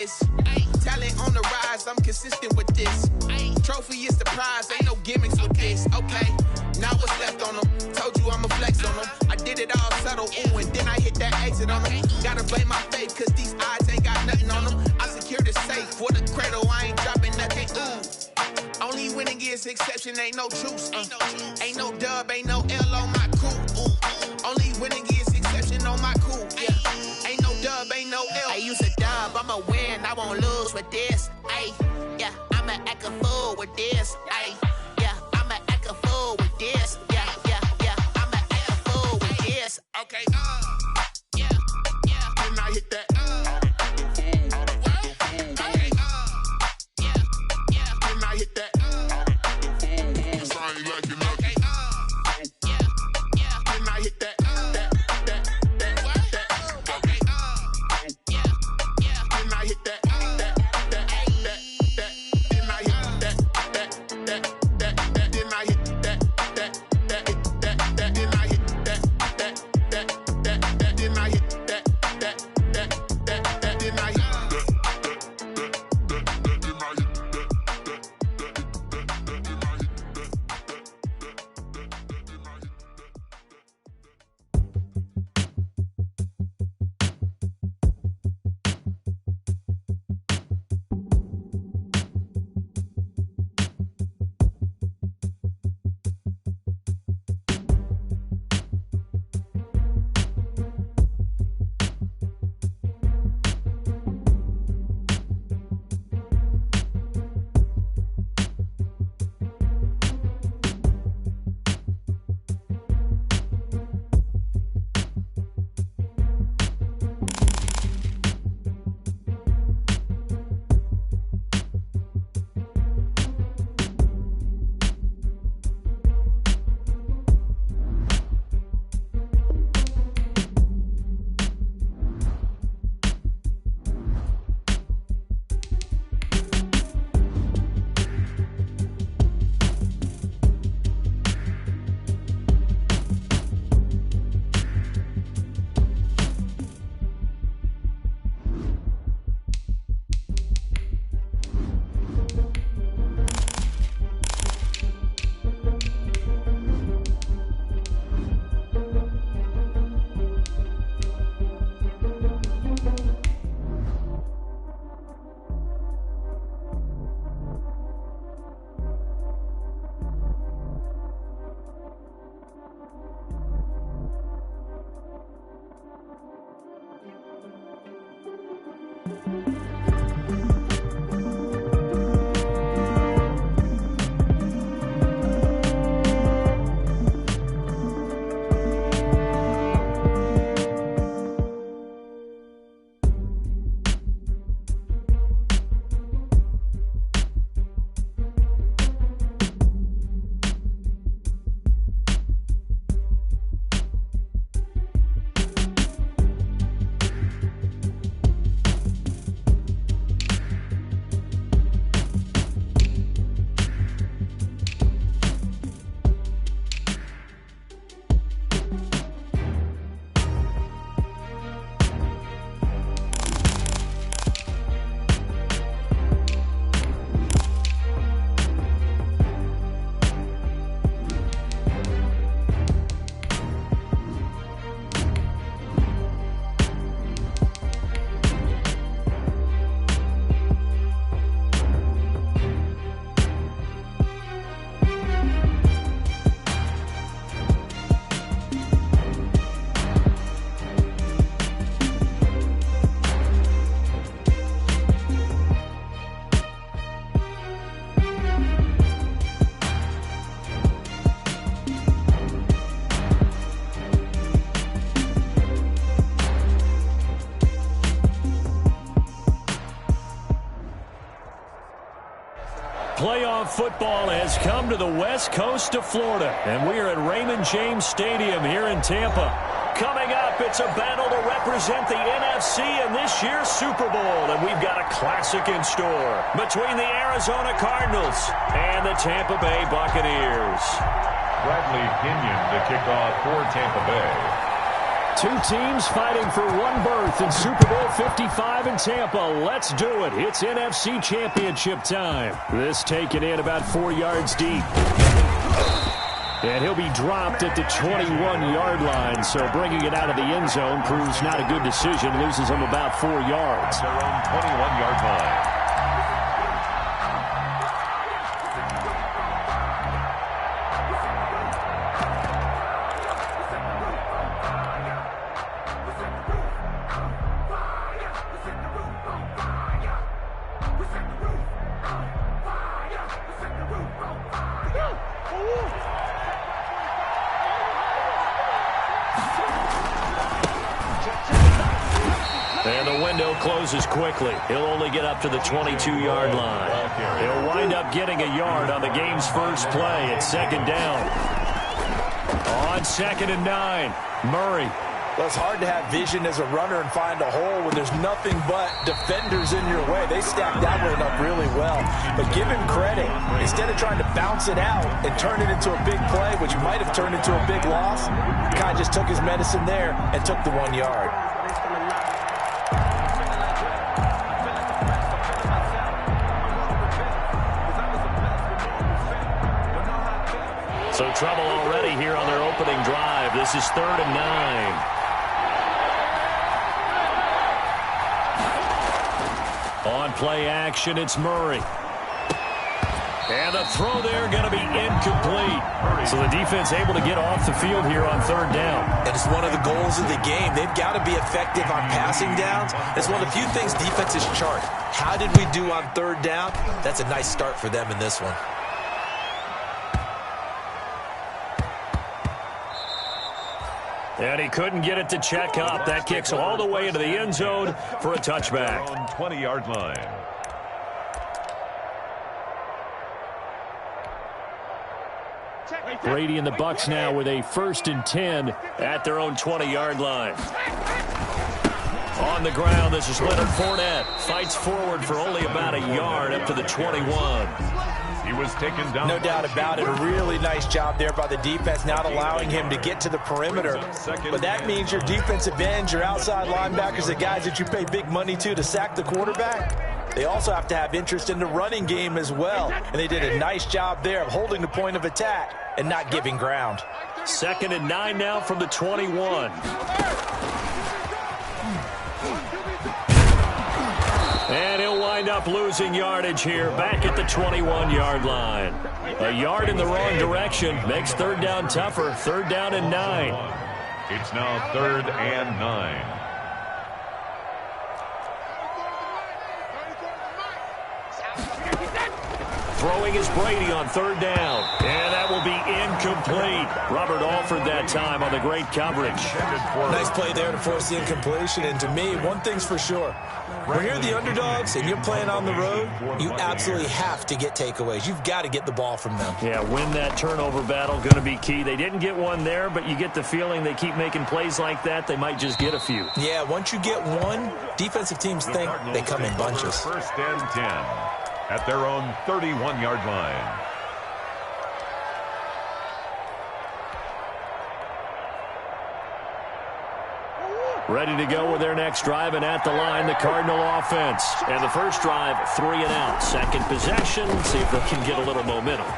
Talent on the rise, I'm consistent with this. Trophy is the prize, ain't no gimmicks with this. Okay, now what's left on them? Told you I'ma flex on them. I did it all subtle, ooh, and then I hit that exit on them. Gotta blame my faith, cause these odds ain't got nothing on them. I secured the safe for the cradle, I ain't dropping nothing, ooh. Only winning is exception, ain't no truce. Ain't no dub, ain't no L on my cool. Only winning is exception on my cool, yeah. Ain't no dub, ain't no L. I use a dub, I'ma win, I won't lose with this. Ay, yeah, I'ma act a fool with this. Ay, yeah, I'ma act a fool with this. Yeah, yeah, yeah, I'ma act a fool with this. Okay, yeah, yeah. Then I hit that. Okay, yeah, yeah. Then I hit that. Cause I ain't like it. Okay, yeah, yeah. Then I hit that. Playoff football has come to the west coast of Florida, and we are at Raymond James Stadium here in Tampa. Coming up, it's a battle to represent the NFC in this year's Super Bowl, and we've got a classic in store between the Arizona Cardinals and the Tampa Bay Buccaneers. Bradley Pinion to kick off for Tampa Bay. Two teams fighting for one berth in Super Bowl 55 in Tampa. Let's do it. It's NFC Championship time. This taken in about 4 yards deep. And he'll be dropped at the 21-yard line. So bringing it out of the end zone proves not a good decision. Loses him about 4 yards. Their own 21-yard line. And the window closes quickly. He'll only get up to the 22-yard line. He'll wind up getting a yard on the game's first play. It's second down. On 2nd and 9, Murray. Well, it's hard to have vision as a runner and find a hole when there's nothing but defenders in your way. They stacked that one up really well. But give him credit. Instead of trying to bounce it out and turn it into a big play, which might have turned into a big loss, the guy just took his medicine there and took the 1 yard. So trouble already here on their opening drive. This is 3rd and 9. On play action, it's Murray. And the throw there going to be incomplete. So the defense able to get off the field here on 3rd down. And it's one of the goals of the game. They've got to be effective on passing downs. It's one of the few things defenses chart. How did we do on 3rd down? That's a nice start for them in this one. And he couldn't get it to check up. That kicks all the way into the end zone for a touchback. On 20-yard line. Brady and the Bucs now with a 1st and 10 at their own 20-yard line. On the ground, this is Leonard Fournette. Fights forward for only about a yard up to the 21. He was taken down. No doubt about it. A really nice job there by the defense, not allowing him to get to the perimeter. But that means your defensive ends, your outside linebackers, the guys that you pay big money to sack the quarterback, they also have to have interest in the running game as well. And they did a nice job there of holding the point of attack and not giving ground. 2nd and 9 now from the 21. And he'll wind up losing yardage here back at the 21-yard line. A yard in the wrong direction makes 3rd down tougher. 3rd down and 9. It's now 3rd and 9. Throwing is Brady on 3rd down. And that will be incomplete. Robert Alford that time on the great coverage. Nice play there to force the incompletion. And to me, one thing's for sure. When you're the underdogs and you're playing on the road, you absolutely have to get takeaways. You've got to get the ball from them. Yeah, win that turnover battle, going to be key. They didn't get one there, but you get the feeling they keep making plays like that, they might just get a few. Yeah, once you get one, defensive teams think they come in bunches. 1st and 10 at their own 31-yard line. Ready to go with their next drive, and at the line, the Cardinal offense. And the first drive, 3 and out. Second possession, see if they can get a little momentum.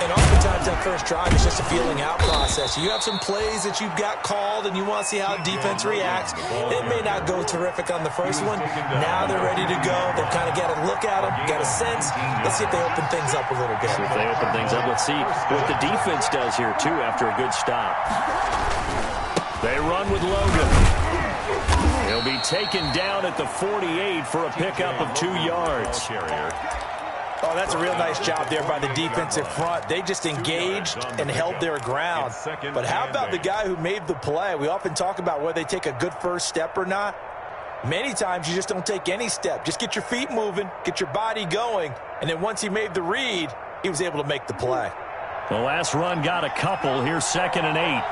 And oftentimes that first drive is just a feeling out process. You have some plays that you've got called, and you want to see how defense reacts. It may not go terrific on the first one. Now they're ready to go. They've kind of got a look at them, got a sense. Let's see if they open things up a little bit. See if they open things up. Let's see what the defense does here, too, after a good stop. They run with Logan. He'll be taken down at the 48 for a pickup of 2 yards. Oh, that's a real nice job there by the defensive front. They just engaged and held their ground. But how about the guy who made the play? We often talk about whether they take a good first step or not. Many times you just don't take any step. Just get your feet moving, get your body going, and then once he made the read, he was able to make the play. The last run got a couple. Here's 2nd and 8.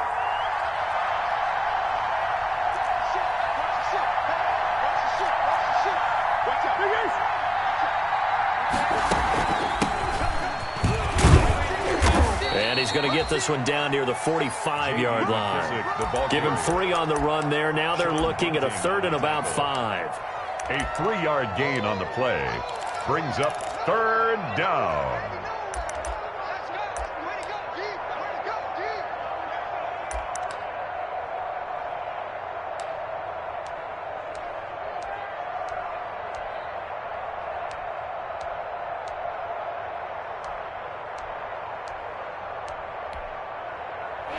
And he's going to get this one down near the 45-yard line. Give him 3 on the run there. Now they're looking at a 3rd and about 5. A 3-yard gain on the play brings up 3rd down.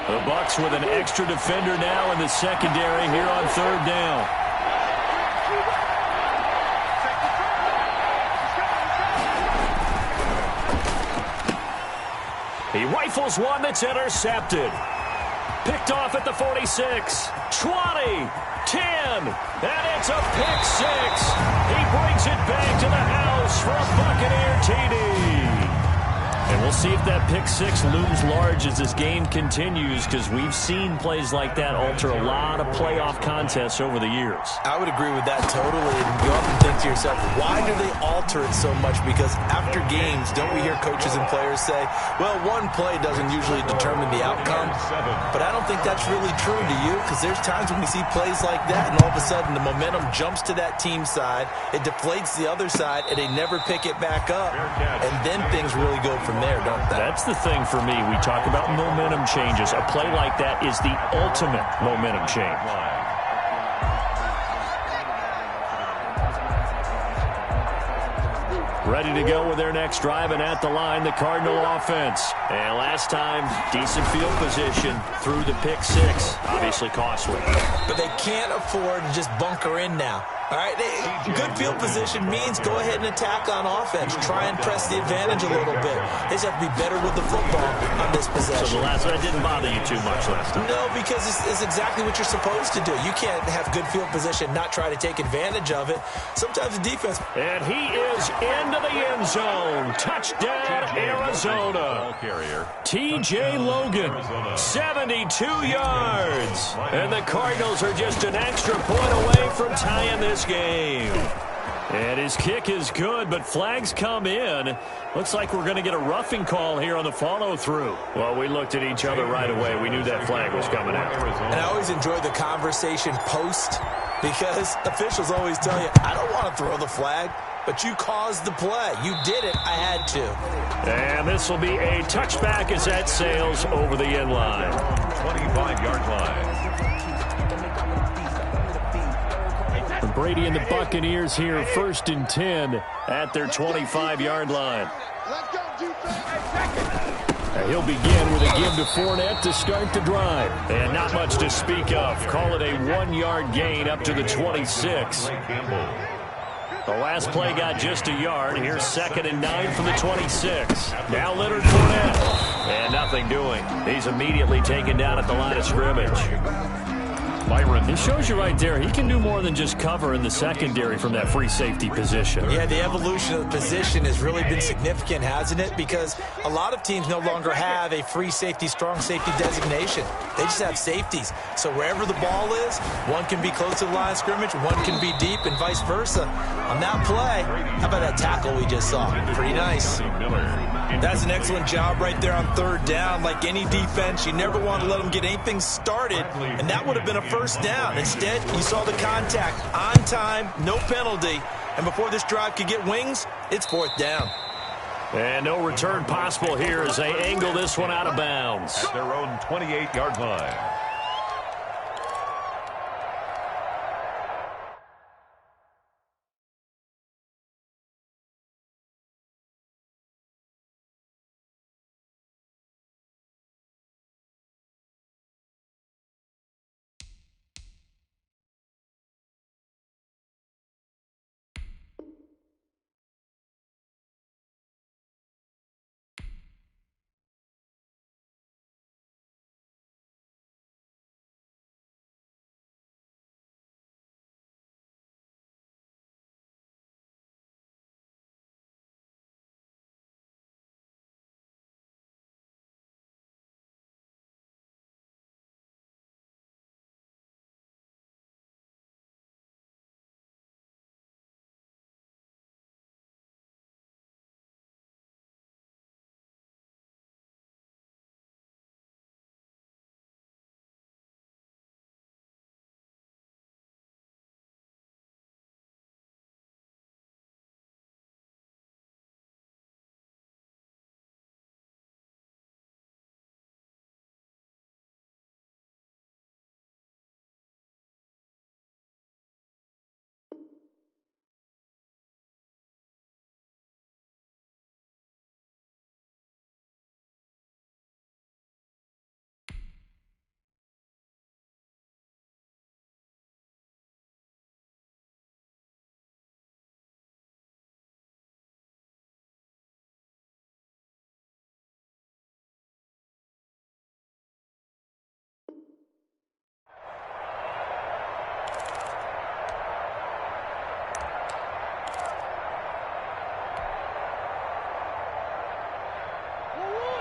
The Bucs with an extra defender now in the secondary here on 3rd down. He rifles one that's intercepted. Picked off at the 46, 20, 10, and it's a pick 6. He brings it back to the house for a Buccaneer TD. And we'll see if that pick 6 looms large as this game continues, because we've seen plays like that alter a lot of playoff contests over the years. I would agree with that totally. And you often think to yourself, why do they alter it so much? Because after games, don't we hear coaches and players say, well, one play doesn't usually determine the outcome. But I don't think that's really true, do you? Because there's times when we see plays like that, and all of a sudden the momentum jumps to that team side, it deflates the other side, and they never pick it back up. And then things really go from there, don't they? That's the thing for me. We talk about momentum changes. A play like that is the ultimate momentum change. Ready to go with their next drive, and at the line, the Cardinal offense. And last time, decent field position through the pick 6. Obviously costly. But they can't afford to just bunker in now. All right, good field position means go ahead and attack on offense. Try and press the advantage a little bit. They just have to be better with the football on this possession. So the last one didn't bother you too much last time? No, because it's exactly what you're supposed to do. You can't have good field position, not try to take advantage of it. Sometimes the defense... And he is into the end zone. Touchdown, Arizona. T.J. Logan, 72 yards. And the Cardinals are just an extra point away from tying this game. And his kick is good, but flags come in. Looks like we're going to get a roughing call here on the follow-through. Well, we looked at each other right away. We knew that flag was coming out. And I always enjoy the conversation post, because officials always tell you, I don't want to throw the flag, but you caused the play. You did it. I had to. And this will be a touchback as that sails over the end line. 25-yard line. Brady and the Buccaneers here, 1st and 10 at their 25-yard line. He'll begin with a give to Fournette to start the drive. And not much to speak of. Call it a 1-yard gain up to the 26. The last play got just a yard. Here's 2nd and 9 from the 26. Now Leonard Fournette. And nothing doing. He's immediately taken down at the line of scrimmage. It shows you right there, he can do more than just cover in the secondary from that free safety position. Yeah, the evolution of the position has really been significant, hasn't it? Because a lot of teams no longer have a free safety, strong safety designation. They just have safeties. So wherever the ball is, one can be close to the line of scrimmage, one can be deep, and vice versa. On that play, how about that tackle we just saw? Pretty nice. That's an excellent job right there on 3rd down. Like any defense, you never want to let them get anything started, and that would have been a first down. Instead, you saw the contact on time, no penalty, and before this drive could get wings, it's 4th down. And no return possible here as they angle this one out of bounds. At their own 28-yard line.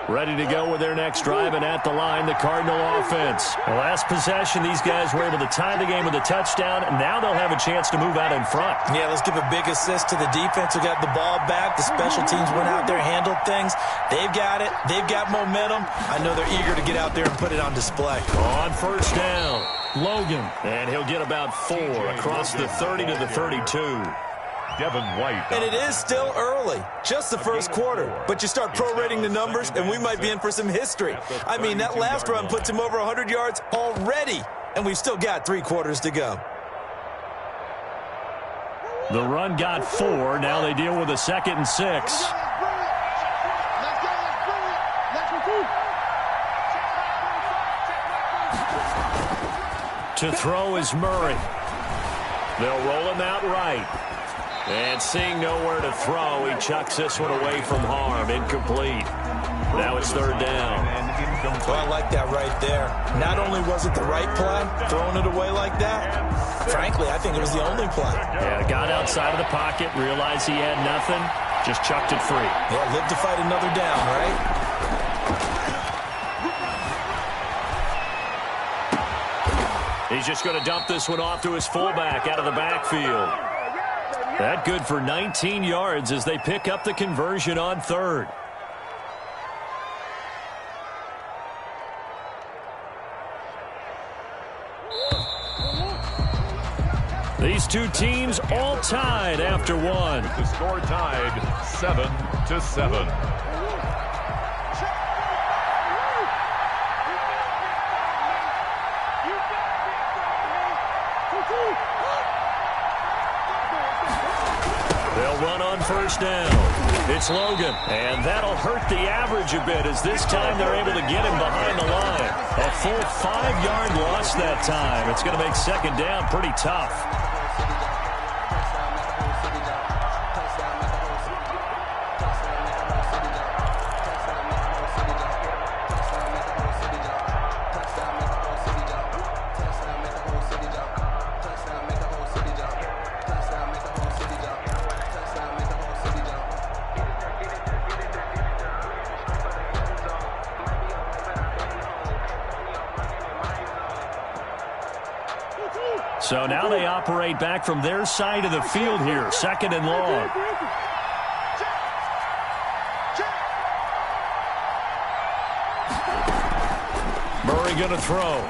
Ready to go with their next drive, and at the line, the Cardinal offense. The last possession, these guys were able to tie the game with a touchdown, and now they'll have a chance to move out in front. Yeah, let's give a big assist to the defense who got the ball back. The special teams went out there, handled things. They've got it. They've got momentum. I know they're eager to get out there and put it on display. On first down, Logan. And he'll get about 4 across the 30 to the 32. Devin White. And it is still early, just the first quarter. But you start prorating the numbers, and we might be in for some history. I mean, that last run puts him over 100 yards already, and we've still got 3 quarters to go. The run got 4. Now they deal with a 2nd and 6. To throw is Murray. They'll roll him out right. And seeing nowhere to throw, he chucks this one away from harm. Incomplete. Now it's 3rd down. Well, I like that right there. Not only was it the right play, throwing it away like that, frankly, I think it was the only play. Yeah, got outside of the pocket, realized he had nothing, just chucked it free. Yeah, live to fight another down, right? He's just going to dump this one off to his fullback out of the backfield. That good for 19 yards as they pick up the conversion on 3rd. These two teams all tied after 1. The score tied 7-7. They'll run on first down. It's Logan, and that'll hurt the average a bit as this time they're able to get him behind the line. A full 5-yard loss that time. It's going to make 2nd down pretty tough. So now they operate back from their side of the field here, 2nd and long. Murray going to throw.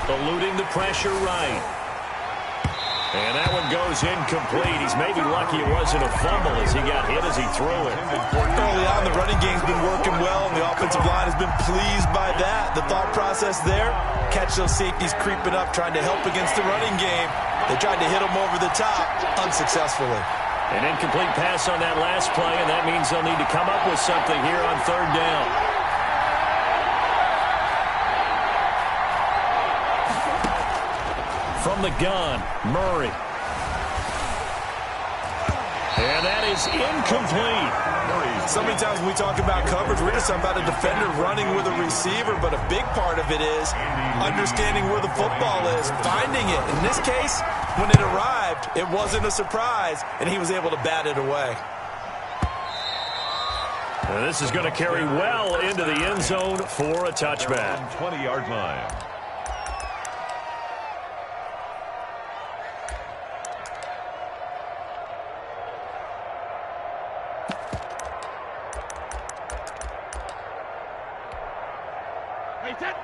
Eluding the pressure right. And that one goes incomplete. He's maybe lucky it wasn't a fumble as he got hit as he threw it. Early on, the running game's been working well, and the offensive line has been pleased by that. The thought process there, catch those safeties creeping up, trying to help against the running game. They tried to hit them over the top, unsuccessfully. An incomplete pass on that last play, and that means they'll need to come up with something here on 3rd down. From the gun, Murray. And that is incomplete. So many times when we talk about coverage, we're just talking about a defender running with a receiver, but a big part of it is understanding where the football is, finding it. In this case, when it arrived, it wasn't a surprise, and he was able to bat it away. And this is going to carry well into the end zone for a touchback. 20-yard line.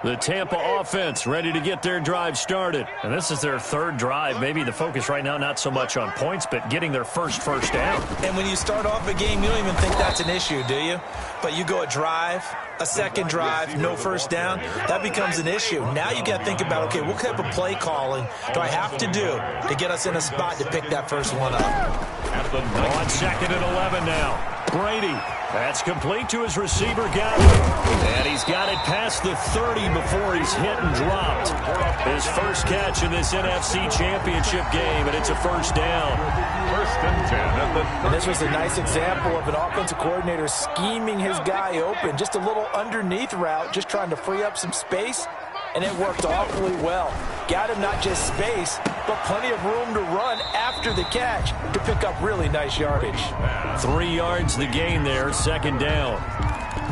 The Tampa offense ready to get their drive started. And this is their 3rd drive. Maybe the focus right now not so much on points, but getting their first down. And when you start off a game, you don't even think that's an issue, do you? But you go a drive, a 2nd drive, no first down, that becomes an issue. Now you got to think about, okay, what type of play calling do I have to do to get us in a spot to pick that first one up? On 2nd and 11 now. Brady. That's complete to his receiver, Godwin. And he's got it past the 30 before he's hit and dropped. His first catch in this NFC Championship game, and it's a 1st down. 1st and 10. And this was a nice example of an offensive coordinator scheming his guy open. Just a little underneath route, just trying to free up some space, and it worked awfully well. Got him not just space, but plenty of room to run after the catch to pick up really nice yardage. 3 yards the gain there, 2nd down.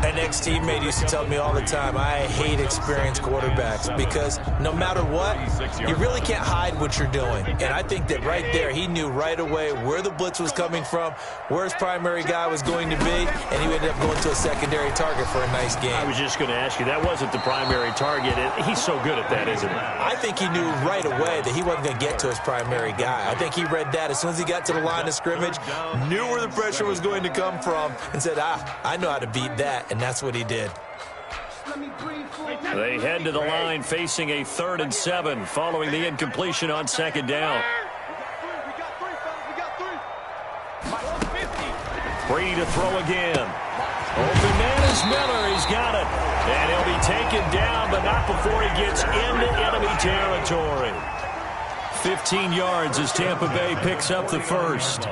An ex-teammate used to tell me all the time, I hate experienced quarterbacks because no matter what, you really can't hide what you're doing. And I think that right there, he knew right away where the blitz was coming from, where his primary guy was going to be, and he ended up going to a secondary target for a nice game. I was just going to ask you, that wasn't the primary target. He's so good at that, isn't he? I think he knew right away that he wasn't going to get to his primary guy. I think he read that as soon as he got to the line of scrimmage, knew where the pressure was going to come from, and said, I know how to beat that, and that's what he did. They head to the line facing a 3rd and 7 following the incompletion on 2nd down. Brady to throw again. Open man is Miller. He's got it. And he'll be taken down, but not before he gets into enemy territory. 15 yards as Tampa Bay picks up the first.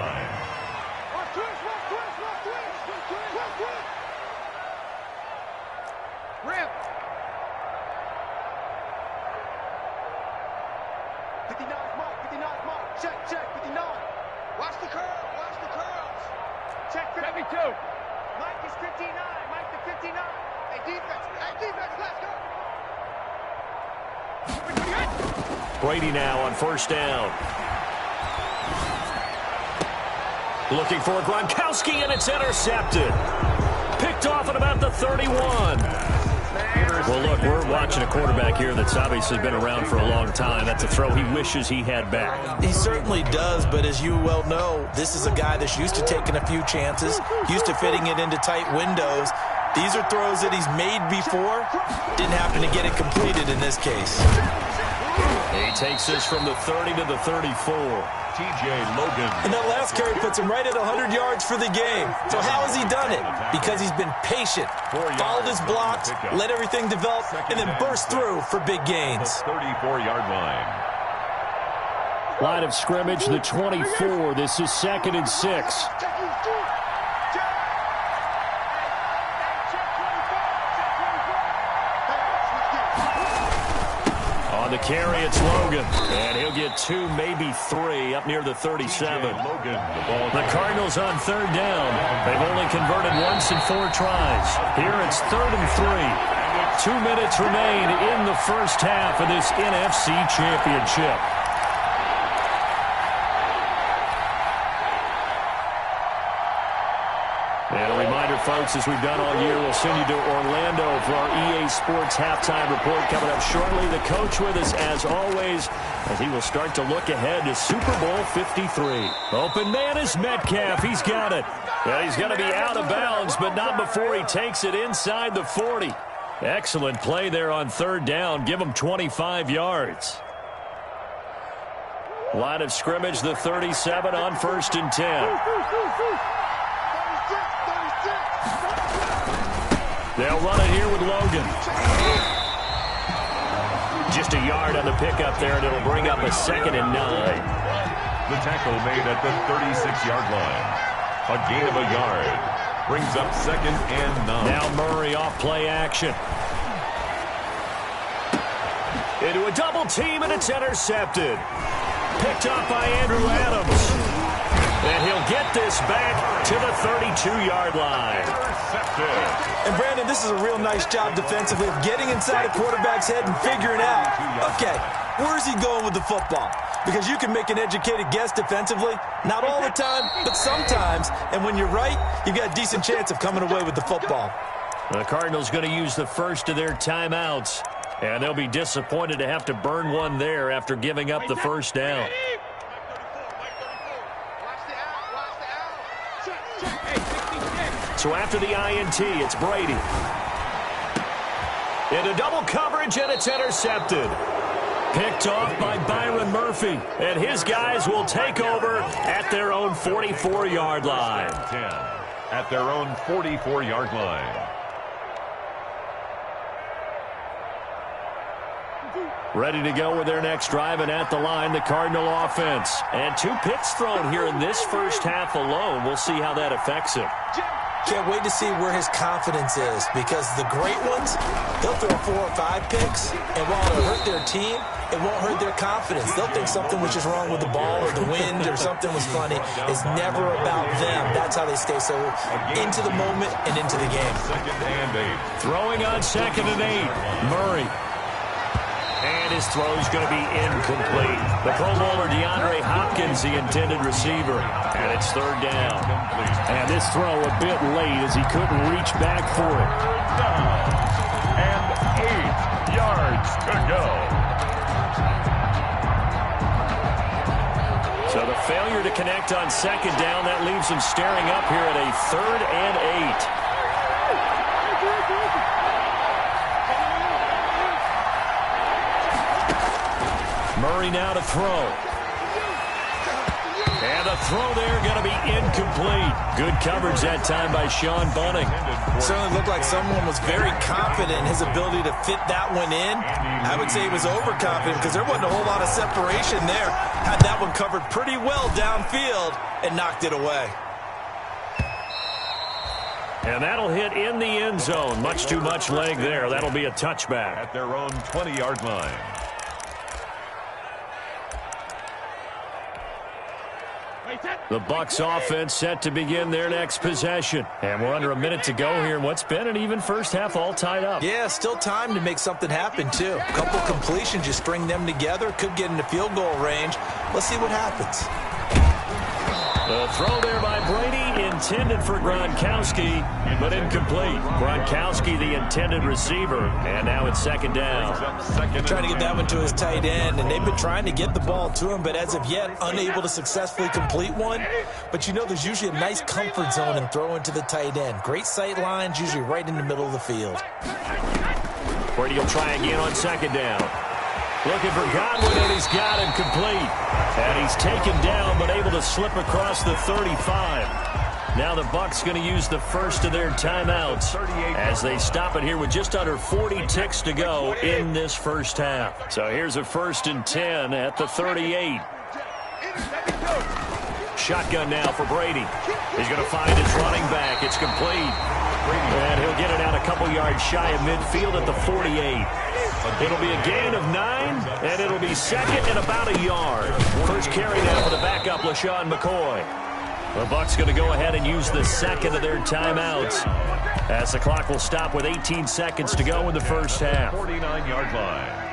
Brady now on 1st down. Looking for Gronkowski, and it's intercepted. Picked off at about the 31. Well, look, we're watching a quarterback here that's obviously been around for a long time. That's a throw he wishes he had back. He certainly does, but as you well know, this is a guy that's used to taking a few chances, used to fitting it into tight windows. These are throws that he's made before. Didn't happen to get it completed in this case. He takes this from the 30 to the 34. TJ Logan. And that last carry puts him right at 100 yards for the game. So how has he done it? Because he's been patient, followed his blocks, let everything develop, and then burst through for big gains. 34-yard line. Line of scrimmage, the 24. This is 2nd and 6. The carry, it's Logan, and he'll get 2, maybe 3, up near the 37. The Cardinals on 3rd down. They've only converted once in 4 tries. Here it's 3rd and 3. 2 minutes remain in the first half of this NFC Championship. And a reminder, folks, as we've done all year, we'll send you to Orlando for our EA Sports halftime report coming up shortly. The coach with us, as always, as he will start to look ahead to Super Bowl 53. Open man is Metcalf. He's got it. Well, he's going to be out of bounds, but not before he takes it inside the 40. Excellent play there on 3rd down. Give him 25 yards. Line of scrimmage, the 37 on 1st and 10. They'll run it here with Logan. Just a yard on the pickup there, and it'll bring up a 2nd and 9. The tackle made at the 36-yard line. A gain of a yard. Brings up 2nd and 9. Now Murray off play action. Into a double team, and it's intercepted. Picked up by Andrew Adams. And he'll get this back to the 32-yard line. And, Brandon, this is a real nice job defensively of getting inside a quarterback's head and figuring out, okay, where's he going with the football? Because you can make an educated guess defensively. Not all the time, but sometimes. And when you're right, you've got a decent chance of coming away with the football. The Cardinals going to use the first of their timeouts. And they'll be disappointed to have to burn one there after giving up the first down. So after the INT, it's Brady. Into double coverage, and it's intercepted. Picked off by Byron Murphy. And his guys will take over at their own 44-yard line. 10 at their own 44-yard line. Ready to go with their next drive, and at the line, the Cardinal offense. And 2 picks thrown here in this first half alone. We'll see how that affects him. Can't wait to see where his confidence is, because the great ones, they'll throw 4 or 5 picks, and while it'll hurt their team, it won't hurt their confidence. They'll think something was just wrong with the ball or the wind or something was funny. It's never about them. That's how they stay so into the moment and into the game. Throwing on 2nd and 8, Murray. And his throw's going to be incomplete. The Pro Bowler DeAndre Hopkins, the intended receiver. And it's 3rd down. And this throw a bit late as he couldn't reach back for it. And 8 yards to go. So the failure to connect on 2nd down, that leaves him staring up here at a 3rd and 8. Murray now to throw. And the throw there going to be incomplete. Good coverage that time by Sean Bunting. Certainly looked like someone was very confident in his ability to fit that one in. I would say he was overconfident because there wasn't a whole lot of separation there. Had that one covered pretty well downfield and knocked it away. And that'll hit in the end zone. Much too much leg there. That'll be a touchback. At their own 20-yard line. The Bucs offense set to begin their next possession. And we're under a minute to go here in what's been an even first half, all tied up. Yeah, still time to make something happen, too. A couple completions, you string them together, could get into field goal range. Let's see what happens. The throw there by Brady, intended for Gronkowski, but incomplete. Gronkowski, the intended receiver, and now it's 2nd down. Trying to get that one to his tight end, and they've been trying to get the ball to him, but as of yet, unable to successfully complete one. But you know there's usually a nice comfort zone in throwing to the tight end. Great sight lines, usually right in the middle of the field. Brady will try again on 2nd down. Looking for Godwin, and he's got him complete. And he's taken down, but able to slip across the 35. Now the Bucs going to use the first of their timeouts as they stop it here with just under 40 ticks to go in this first half. So here's a 1st and 10 at the 38. Shotgun now for Brady. He's going to find his running back. It's complete. And he'll get it out a couple yards shy of midfield at the 48. It'll be a gain of 9, and it'll be 2nd and about a yard. First carry now for the backup, LaShawn McCoy. The Bucs going to go ahead and use the 2nd of their timeouts as the clock will stop with 18 seconds to go in the first half. 49-yard line.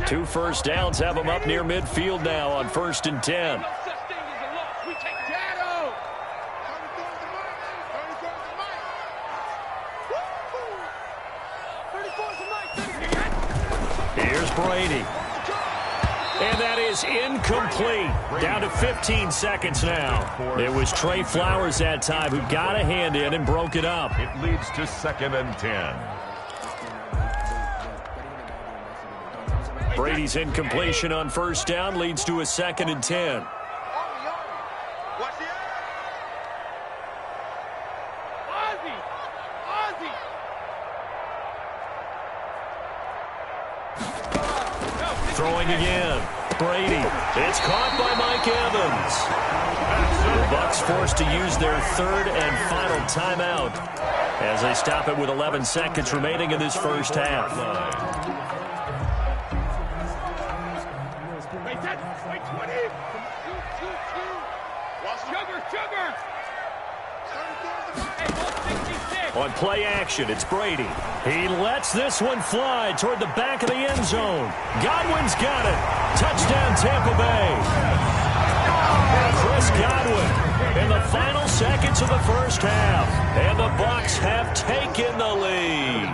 Two first downs have them up near midfield now on 1st and 10. Here's Brady. And that is incomplete. Down to 15 seconds now. It was Trey Flowers that time who got a hand in and broke it up. It leads to 2nd and 10. Brady's incompletion on 1st down leads to a 2nd and 10. Throwing again. Brady. It's caught by Mike Evans. The Bucs forced to use their 3rd and final timeout as they stop it with 11 seconds remaining in this first half. On play action, it's Brady. He lets this one fly toward the back of the end zone. Godwin's got it. Touchdown, Tampa Bay. Chris Godwin in the final seconds of the first half. And the Bucs have taken the lead.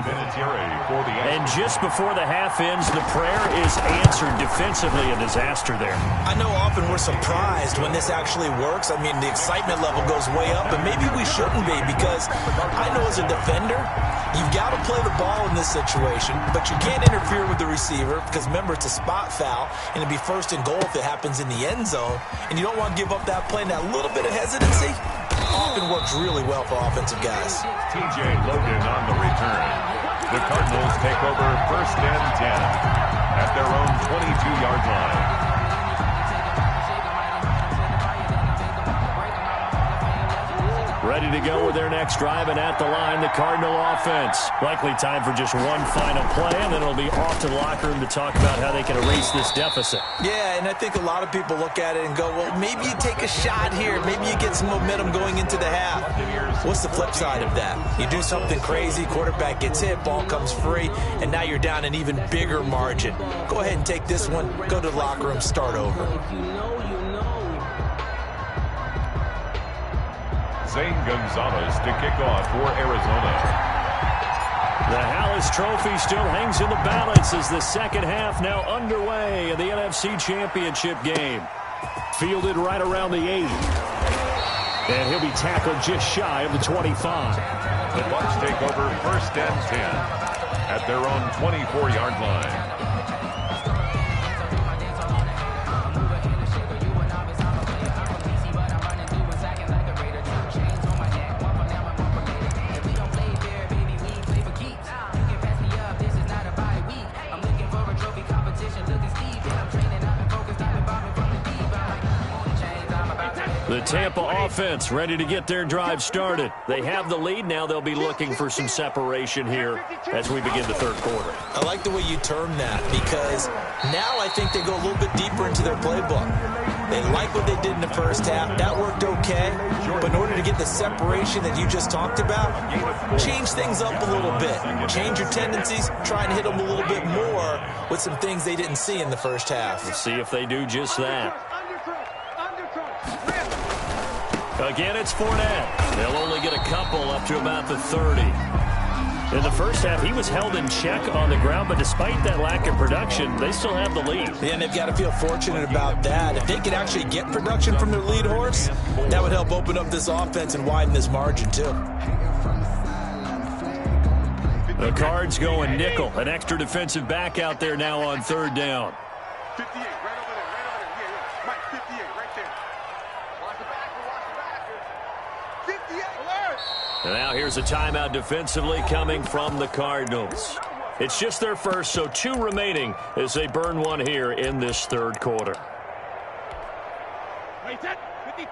And just before the half ends, the prayer is answered defensively. A disaster there. I know often we're surprised when this actually works. I mean, the excitement level goes way up, and maybe we shouldn't be, because I know as a defender, you've got to play the ball in this situation, but you can't interfere with the receiver because, remember, it's a spot foul, and it'd be 1st and goal if it happens in the end zone, and you don't want to give up that play. And that little bit of hesitancy often works really well for offensive guys. TJ Logan on the return. The Cardinals take over 1st and 10 at their own 22-yard line. Ready to go with their next drive, and at the line, the Cardinal offense. Likely time for just one final play, and then it'll be off to the locker room to talk about how they can erase this deficit. Yeah, and I think a lot of people look at it and go, well, maybe you take a shot here. Maybe you get some momentum going into the half. What's the flip side of that? You do something crazy, quarterback gets hit, ball comes free, and now you're down an even bigger margin. Go ahead and take this one, go to the locker room, start over. Zane Gonzalez to kick off for Arizona. The Hallis Trophy still hangs in the balance as the second half now underway in the NFC Championship game. Fielded right around the 8. And he'll be tackled just shy of the 25. The Bucs take over 1st and 10 at their own 24-yard line. The Tampa offense ready to get their drive started. They have the lead. Now they'll be looking for some separation here as we begin the third quarter. I like the way you term that, because now I think they go a little bit deeper into their playbook. They like what they did in the first half. That worked okay. But in order to get the separation that you just talked about, change things up a little bit. Change your tendencies. Try and hit them a little bit more with some things they didn't see in the first half. We'll see if they do just that. Again, it's Fournette. They'll only get a couple up to about the 30. In the first half, he was held in check on the ground, but despite that lack of production, they still have the lead. Yeah, and they've got to feel fortunate about that. If they could actually get production from their lead horse, that would help open up this offense and widen this margin, too. The Cards going nickel. An extra defensive back out there now on 3rd down. 58, right over there, yeah. Mike, 58, right there. Watch the back, watch the back. 58, alert! And now here's a timeout defensively coming from the Cardinals. It's just their first, so 2 remaining as they burn one here in this third quarter. Wait, set, 53!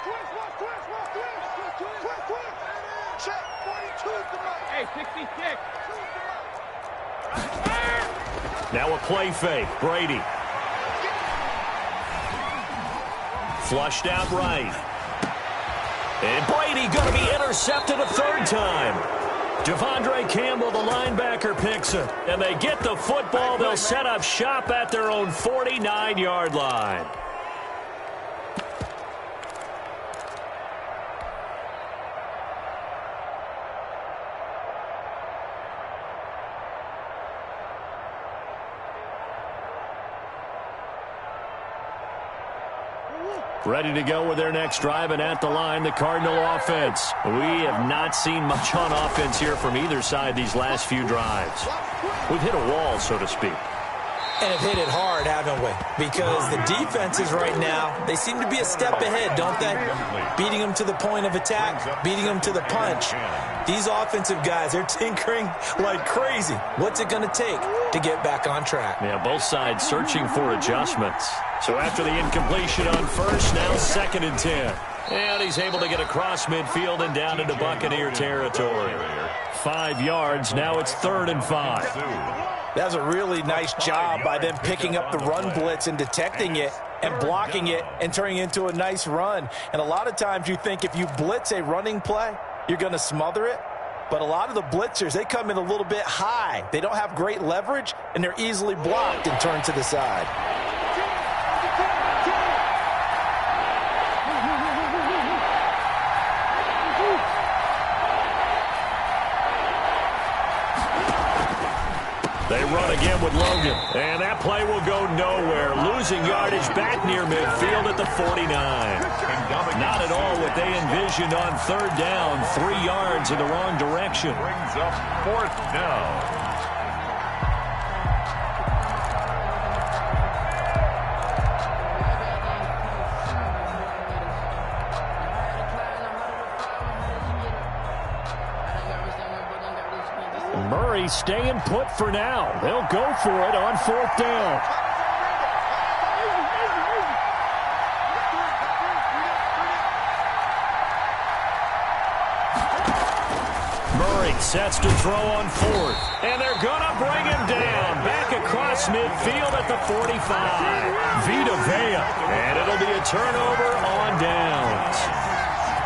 Twist! Check, 42 is the mark. Hey, 66. Now a play fake. Brady. Flushed out right. And Brady going to be intercepted a 3rd time. Devondre Campbell, the linebacker, picks it. And they get the football. They'll set up shop at their own 49-yard line. Ready to go with their next drive, and at the line, the Cardinal offense. We have not seen much on offense here from either side these last few drives. We've hit a wall, so to speak. And have hit it hard, haven't we? Because the defenses right now, they seem to be a step ahead, don't they? Beating them to the point of attack, beating them to the punch. These offensive guys, they're tinkering like crazy. What's it going to take to get back on track? Yeah, both sides searching for adjustments. So after the incompletion on first, now 2nd and 10. And he's able to get across midfield and down into Buccaneer territory. 5 yards, now it's 3rd and 5. That was a really nice job by them picking up the run blitz and detecting it and blocking it and turning it into a nice run. And a lot of times you think if you blitz a running play, you're going to smother it. But a lot of the blitzers, they come in a little bit high. They don't have great leverage, and they're easily blocked and turned to the side. They run again with Logan, and that play will go nowhere. Losing yardage back near midfield at the 49. Not at all what they envisioned on 3rd down. 3 yards in the wrong direction. Brings up 4th down. Murray staying put for now. They'll go for it on 4th down. Murray sets to throw on 4th. And they're going to bring him down. Back across midfield at the 45. Vita Vea. And it'll be a turnover on downs.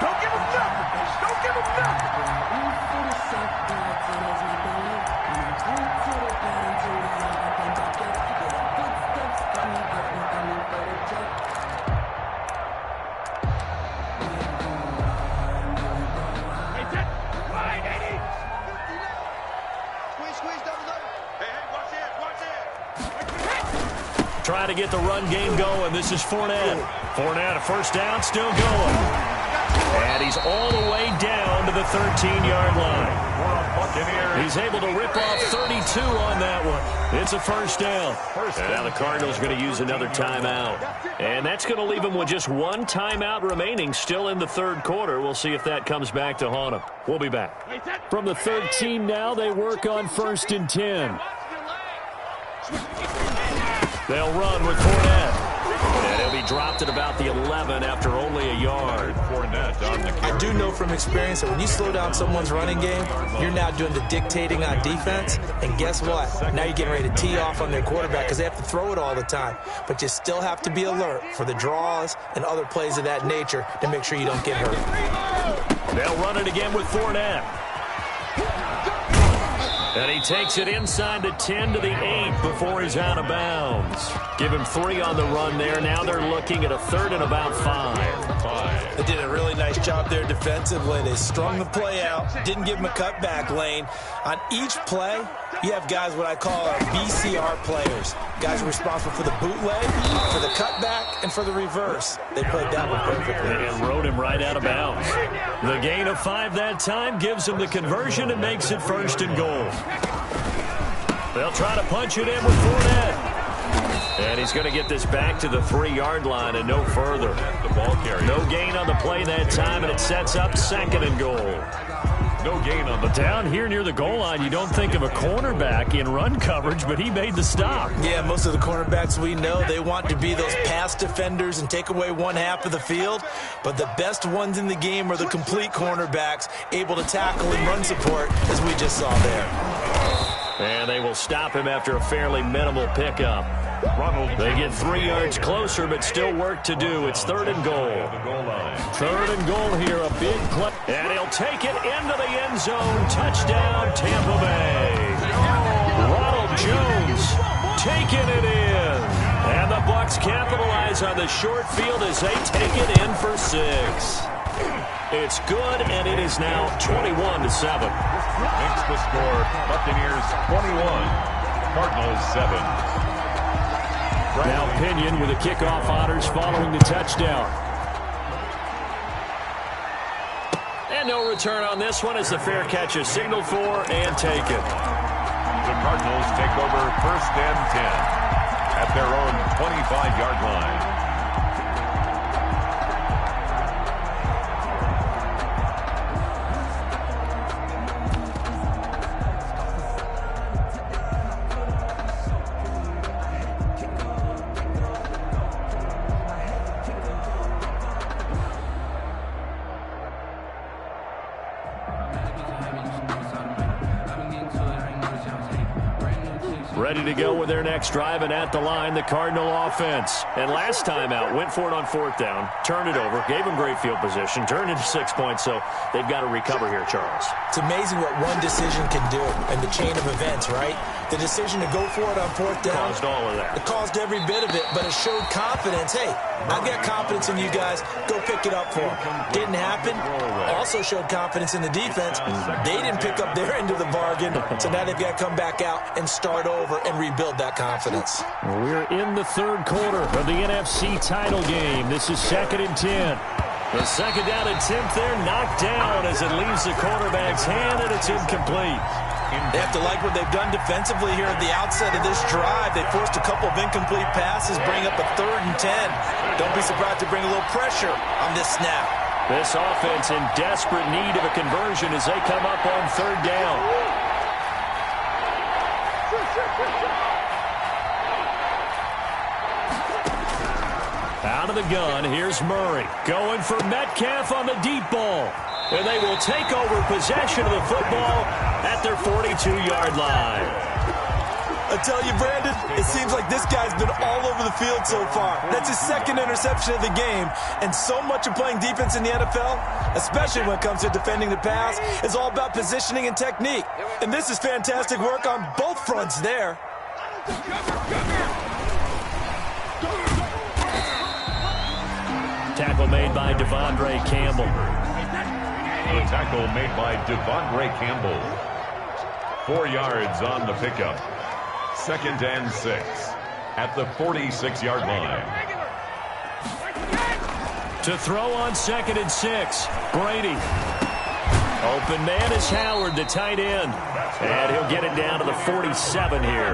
Don't give him nothing. Don't give him nothing. Trying to get the run game going. This is Fournette. Fournette, a first down, still going. And he's all the way down to the 13-yard line. He's able to rip off 32 on that one. It's a first down. And now the Cardinals are going to use another timeout. And that's going to leave them with just one timeout remaining still in the third quarter. We'll see if that comes back to haunt them. We'll be back. From the 13 now, they work on 1st and 10. They'll run with Fournette. And he'll be dropped at about the 11 after only a yard. I do know from experience that when you slow down someone's running game, you're now doing the dictating on defense. And guess what? Now you're getting ready to tee off on their quarterback because they have to throw it all the time. But you still have to be alert for the draws and other plays of that nature to make sure you don't get hurt. They'll run it again with Fournette. And he takes it inside the 10 to the 8 before he's out of bounds. Give him 3 on the run there. Now they're looking at a 3rd and about 5. They did a really nice job there defensively. They strung the play out, didn't give him a cutback lane. On each play, you have guys what I call our BCR players. Guys are responsible for the bootleg, for the cutback, and for the reverse. They played that one perfectly. And rode him right out of bounds. The gain of 5 that time gives him the conversion and makes it 1st and goal. They'll try to punch it in with Fournette. And he's going to get this back to the 3-yard line and no further. The ball carrier. No gain on the play that time, and it sets up 2nd and goal. No gain on the down here near the goal line. You don't think of a cornerback in run coverage, but he made the stop. Yeah, most of the cornerbacks we know, they want to be those pass defenders and take away one half of the field. But the best ones in the game are the complete cornerbacks, able to tackle and run support, as we just saw there. And they will stop him after a fairly minimal pickup. They get 3 yards closer, but still work to do. It's 3rd and goal. 3rd and goal here, a big play. And he'll take it into the end zone. Touchdown, Tampa Bay. Ronald Jones taking it in. And the Bucs capitalize on the short field as they take it in for 6. It's good, and it is now 21-7. Makes the score Buccaneers 21, Cardinals 7. Now Pinion with the kickoff honors following the touchdown. And no return on this one as the fair catch is signaled for and taken. The Cardinals take over 1st and 10 at their own 25-yard line. Ready to go with their next drive, and at the line, the Cardinal offense. And last time out, went for it on 4th down, turned it over, gave them great field position, turned into 6 points, so they've got to recover here, Charles. It's amazing what one decision can do in the chain of events, right? The decision to go for it on 4th down. Caused all of that. It caused every bit of it, but it showed confidence. Hey, I've got confidence in you guys. Go pick it up for them. Didn't happen. Also showed confidence in the defense. They didn't pick up their end of the bargain, so now they've got to come back out and start over and rebuild that confidence. We're in the third quarter of the NFC title game. This is 2nd and 10. The second down attempt there knocked down as it leaves the quarterback's hand, and it's incomplete. They have to like what they've done defensively here at the outset of this drive. They forced a couple of incomplete passes, bring up a 3rd and 10. Don't be surprised to bring a little pressure on this snap. This offense in desperate need of a conversion as they come up on 3rd down. Out of the gun, here's Murray. Going for Metcalf on the deep ball. And they will take over possession of the football at their 42-yard line. I tell you, Brandon, it seems like this guy's been all over the field so far. That's his second interception of the game. And so much of playing defense in the NFL, especially when it comes to defending the pass, is all about positioning and technique. And this is fantastic work on both fronts there. Tackle made by Devondre Campbell. The tackle made by Devondre Campbell. 4 yards on the pickup. 2nd and 6 at the 46-yard line. To throw on 2nd and 6, Brady. Open man is Howard, the tight end. And he'll get it down to the 47 here.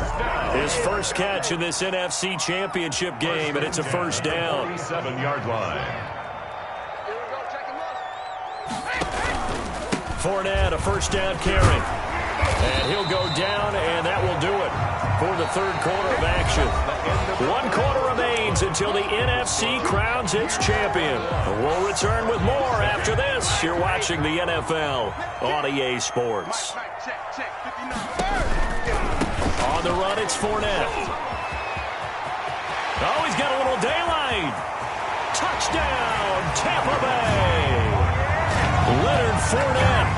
His first catch in this NFC Championship game, and it's a first down. 47-yard line. Fournette, a first down carry. And he'll go down, and that will do it for the third quarter of action. 1 quarter remains until the NFC crowns its champion. We'll return with more after this. You're watching the NFL on EA Sports. On the run, it's Fournette. Oh, he's got a little daylight. Touchdown, Tampa Bay. Leonard Fournette,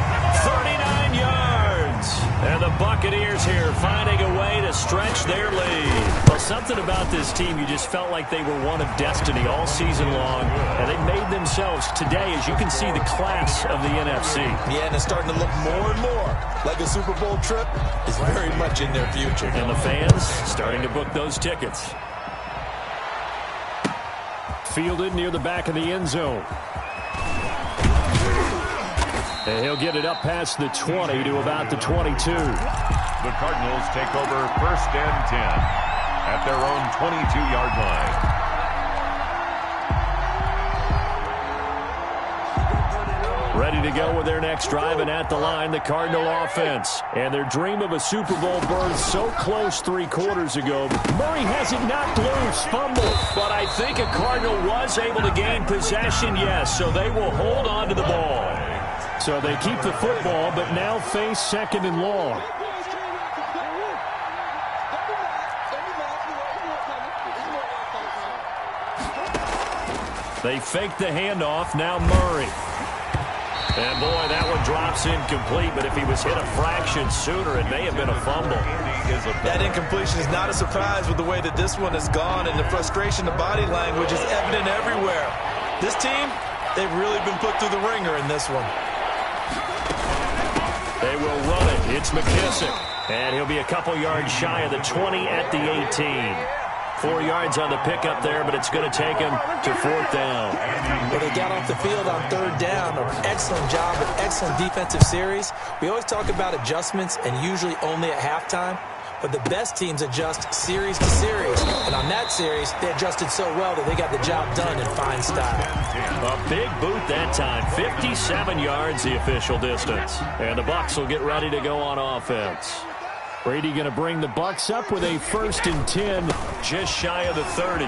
39 yards. And the Buccaneers here finding a way to stretch their lead. Well, something about this team, you just felt like they were one of destiny all season long. And they made themselves today, as you can see, the class of the NFC. Yeah, and it's starting to look more and more like a Super Bowl trip is very much in their future. And the fans starting to book those tickets. Fielded near the back of the end zone. And he'll get it up past the 20 to about the 22. The Cardinals take over 1st and 10 at their own 22-yard line. Ready to go with their next drive, and at the line, the Cardinal offense. And their dream of a Super Bowl berth so close 3 quarters ago. Murray has it knocked loose, fumble. But I think a Cardinal was able to gain possession, yes, so they will hold on to the ball. So they keep the football, but now face 2nd and long. They fake the handoff, now Murray. And boy, that one drops incomplete, but if he was hit a fraction sooner, it may have been a fumble. That incompletion is not a surprise with the way that this one has gone, and the frustration, the body language is evident everywhere. This team, they've really been put through the ringer in this one. They will run it. It's McKissick. And he'll be a couple yards shy of the 20 at the 18. 4 yards on the pickup there, but it's going to take him to 4th down. Well, they got off the field on 3rd down. An excellent job, an excellent defensive series. We always talk about adjustments, and usually only at halftime. But the best teams adjust series to series. And on that series, they adjusted so well that they got the job done in fine style. A big boot that time. 57 yards the official distance. And the Bucs will get ready to go on offense. Brady going to bring the Bucs up with a 1st and 10, just shy of the 30.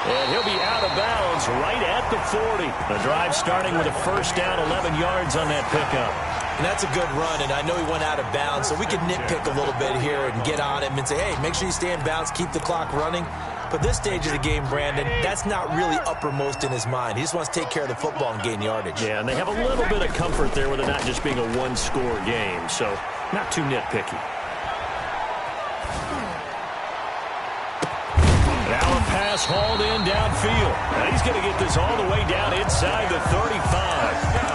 And he'll be out of bounds right at the 40. The drive starting with a first down, 11 yards on that pickup. And that's a good run, and I know he went out of bounds, so we can nitpick a little bit here and get on him and say, hey, make sure you stay in bounds, keep the clock running. But this stage of the game, Brandon, that's not really uppermost in his mind. He just wants to take care of the football and gain yardage. Yeah, and they have a little bit of comfort there with it not just being a one-score game, so not too nitpicky. Now a pass hauled in downfield. And he's going to get this all the way down inside the 35.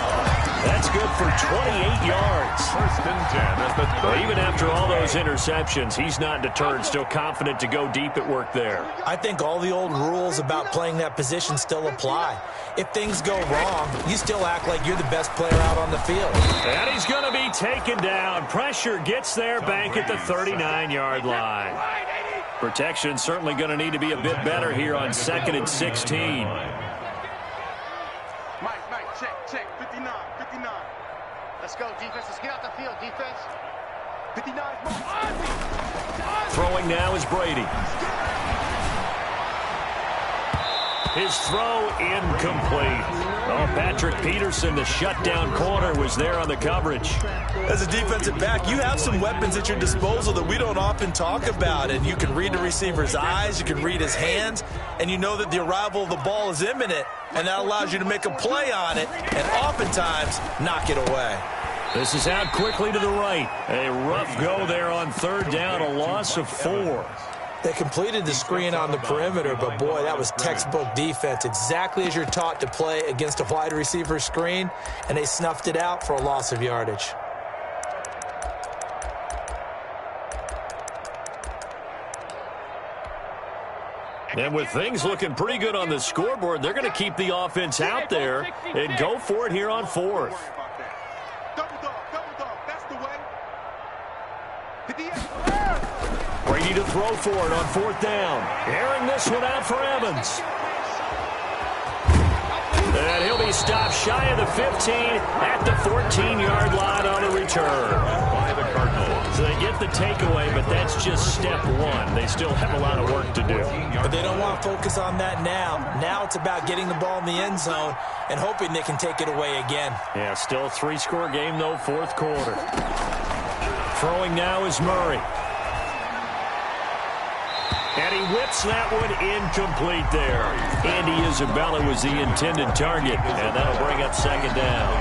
That's good for 28 yards. 1st and 10 at the 30. Even after all those interceptions, he's not deterred, still confident to go deep at work there. I think all the old rules about playing that position still apply. If things go wrong, you still act like you're the best player out on the field. And he's going to be taken down. Pressure gets there back at the 39-yard line. Protection certainly going to need to be a bit better here on 2nd and 16. Check, 59. Let's go, defense. Let's get out the field, defense. Throwing now is Brady. His throw incomplete. Oh, Patrick Peterson, the shutdown corner, was there on the coverage. As a defensive back, you have some weapons at your disposal that we don't often talk about. And you can read the receiver's eyes, you can read his hands, and you know that the arrival of the ball is imminent. And that allows you to make a play on it and oftentimes knock it away. This is out quickly to the right. A rough go there on third down, a loss of 4. They completed the screen on the perimeter, but boy, that was textbook defense, exactly as you're taught to play against a wide receiver screen, and they snuffed it out for a loss of yardage. And with things looking pretty good on the scoreboard, they're going to keep the offense out there and go for it here on 4th. Brady to throw for it on 4th down. Airing this one out for Evans. And he'll be stopped shy of the 15 at the 14-yard line on the return. By the Cardinals. So they get the takeaway, but that's just step 1. They still have a lot of work to do. But they don't want to focus on that now. Now it's about getting the ball in the end zone and hoping they can take it away again. Yeah, still a 3-score game, though, 4th quarter. Throwing now is Murray. And he whips that one incomplete there. Andy Isabella was the intended target, and that'll bring up 2nd down.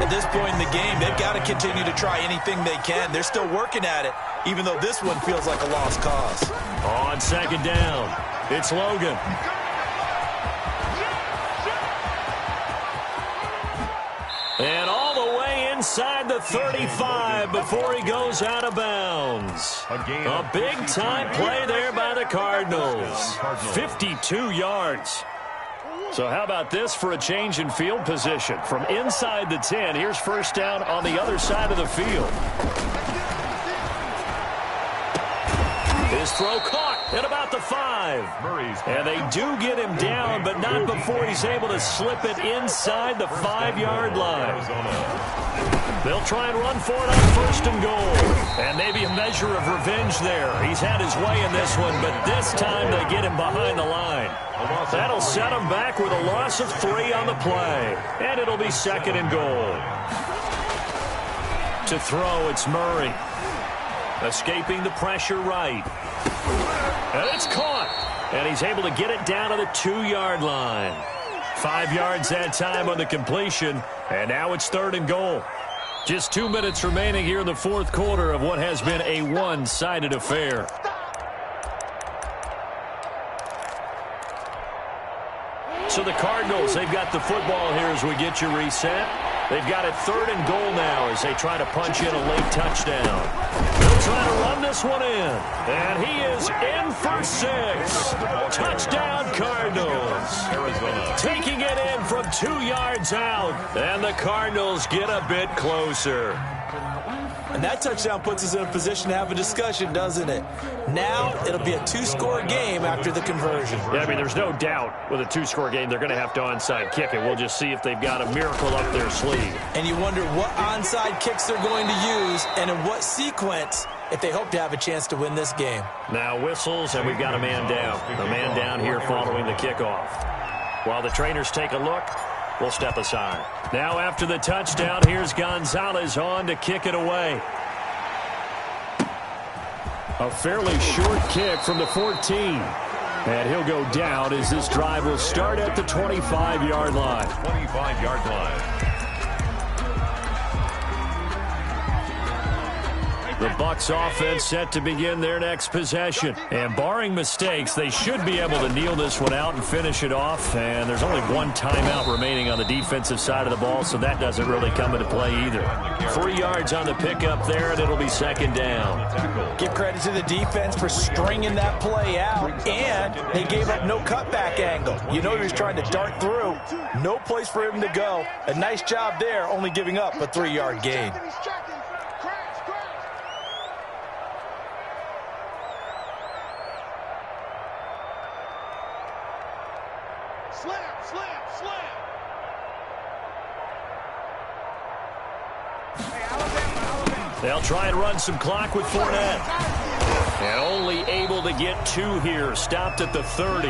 At this point in the game, they've got to continue to try anything they can. They're still working at it, even though this one feels like a lost cause. On 2nd down, it's Logan. And all the way inside the 35 before he goes out of bounds. A big-time play there by the Cardinals. 52 yards. So how about this for a change in field position? From inside the 10, here's first down on the other side of the field. His throw caught at about the 5. And they do get him down, but not before he's able to slip it inside the 5-yard line. They'll try and run for it on 1st and goal. And maybe a measure of revenge there. He's had his way in this one, but this time they get him behind the line. That'll set him back with a loss of 3 on the play. And it'll be 2nd and goal. To throw, it's Murray. Escaping the pressure right. And it's caught. And he's able to get it down to the 2-yard line. 5 yards that time on the completion. And now it's 3rd and goal. Just 2 minutes remaining here in the 4th quarter of what has been a one-sided affair. So the Cardinals, they've got the football here as we get you reset. They've got it 3rd and goal now as they try to punch in a late touchdown. They'll try to run this one in. And he is in for 6. Touchdown Cardinals. Arizona. Taking it in from 2 yards out. And the Cardinals get a bit closer. And that touchdown puts us in a position to have a discussion, doesn't it? Now it'll be a 2-score game after the conversion. Yeah, I mean, there's no doubt with a 2-score game they're going to have to onside kick it. We'll just see if they've got a miracle up their sleeve. And you wonder what onside kicks they're going to use and in what sequence if they hope to have a chance to win this game. Now whistles, and we've got a man down. A man down here following the kickoff. While the trainers take a look, we'll step aside. Now after the touchdown, here's Gonzalez on to kick it away. A fairly short kick from the 14. And he'll go down as this drive will start at the 25-yard line. 25-yard line. The Bucs offense set to begin their next possession. And barring mistakes, they should be able to kneel this one out and finish it off. And there's only one timeout remaining on the defensive side of the ball, so that doesn't really come into play either. 3 yards on the pickup there, and it'll be 2nd down. Give credit to the defense for stringing that play out, and they gave up no cutback angle. You know he was trying to dart through. No place for him to go. A nice job there, only giving up a 3-yard gain. They'll try and run some clock with Fournette. And only able to get 2 here. Stopped at the 30.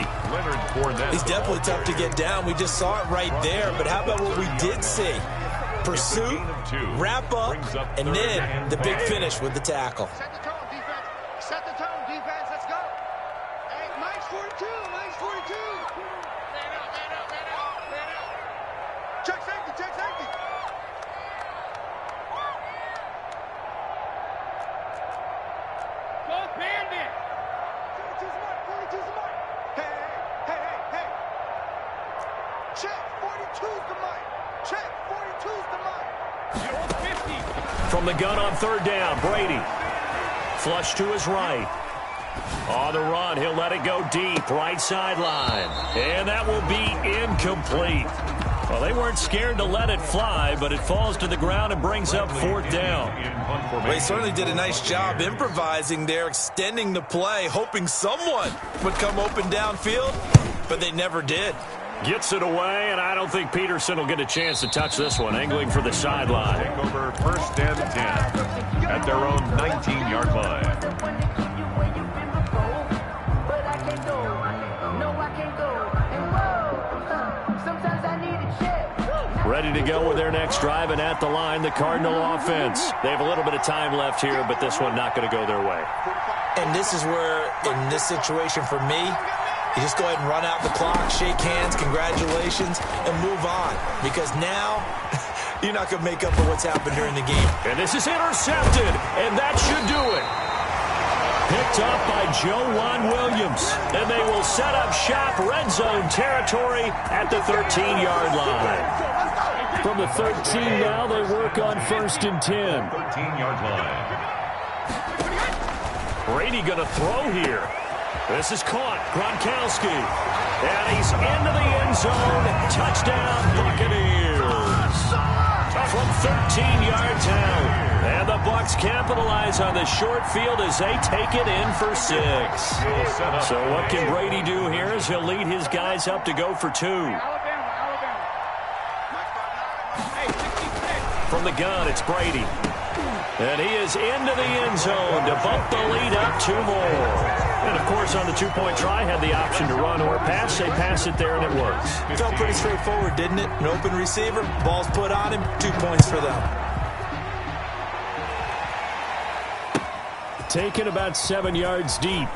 He's definitely tough to get down. We just saw it right there. But how about what we did see? Pursuit, wrap up, and then the big finish with the tackle. Set the tone, defense. Set the tone, defense. Let's go. Hey, Mike's 42. Mike's 42. Man out, man out, man out, man out. Check safety, check safety. Go bandit. 42's mark, 42's mark. Hey, hey, hey, hey, hey. Check, 42's the mark. Check, 42's the mark. 50. From the gun on 3rd down, Brady. Flush to his right. On the run, he'll let it go deep, right sideline. And that will be incomplete. Well, they weren't scared to let it fly, but it falls to the ground and brings up 4th down. Well, they certainly did a nice job improvising there, extending the play, hoping someone would come open downfield, but they never did. Gets it away, and I don't think Peterson will get a chance to touch this one, angling for the sideline. Take over 1st and 10 at their own 19-yard line. Ready to go with their next drive, and at the line, the Cardinal offense. They have a little bit of time left here, but this one not going to go their way. And this is where, in this situation for me, you just go ahead and run out the clock, shake hands, congratulations, and move on. Because now, you're not going to make up for what's happened during the game. And this is intercepted, and that should do it. Picked up by Joejuan Williams. And they will set up shop, red zone territory at the 13-yard line. From the 13 now, they work on 1st and 10. 13-yard line. Brady going to throw here. This is caught. Gronkowski. And he's into the end zone. Touchdown, Buccaneers. From 13 yards out. And the Bucs capitalize on the short field as they take it in for 6. So what can Brady do here as he'll lead his guys up to go for 2. From the gun, it's Brady. And he is into the end zone to bump the lead up 2 more. And, of course, on the 2-point try, had the option to run or pass. They pass it there, and it works. It felt pretty straightforward, didn't it? An open receiver, ball's put on him, 2 points for them. Taken about 7 yards deep.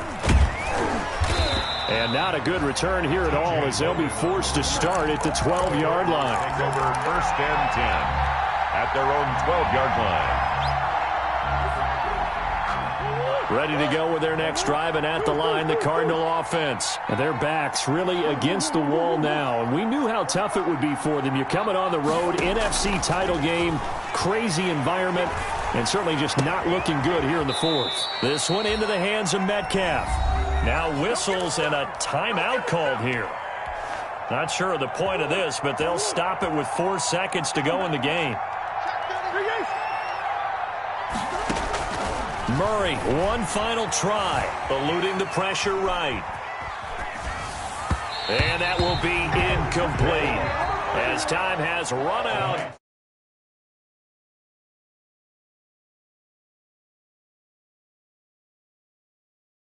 And not a good return here at all as they'll be forced to start at the 12-yard line. Take over 1st and 10 at their own 12-yard line. Ready to go with their next drive, and at the line, the Cardinal offense. And their backs really against the wall now, and we knew how tough it would be for them. You're coming on the road, NFC title game, crazy environment, and certainly just not looking good here in the 4th. This one into the hands of Metcalf. Now whistles and a timeout called here. Not sure of the point of this, but they'll stop it with 4 seconds to go in the game. Murray, one final try, eluding the pressure right. And that will be incomplete as time has run out.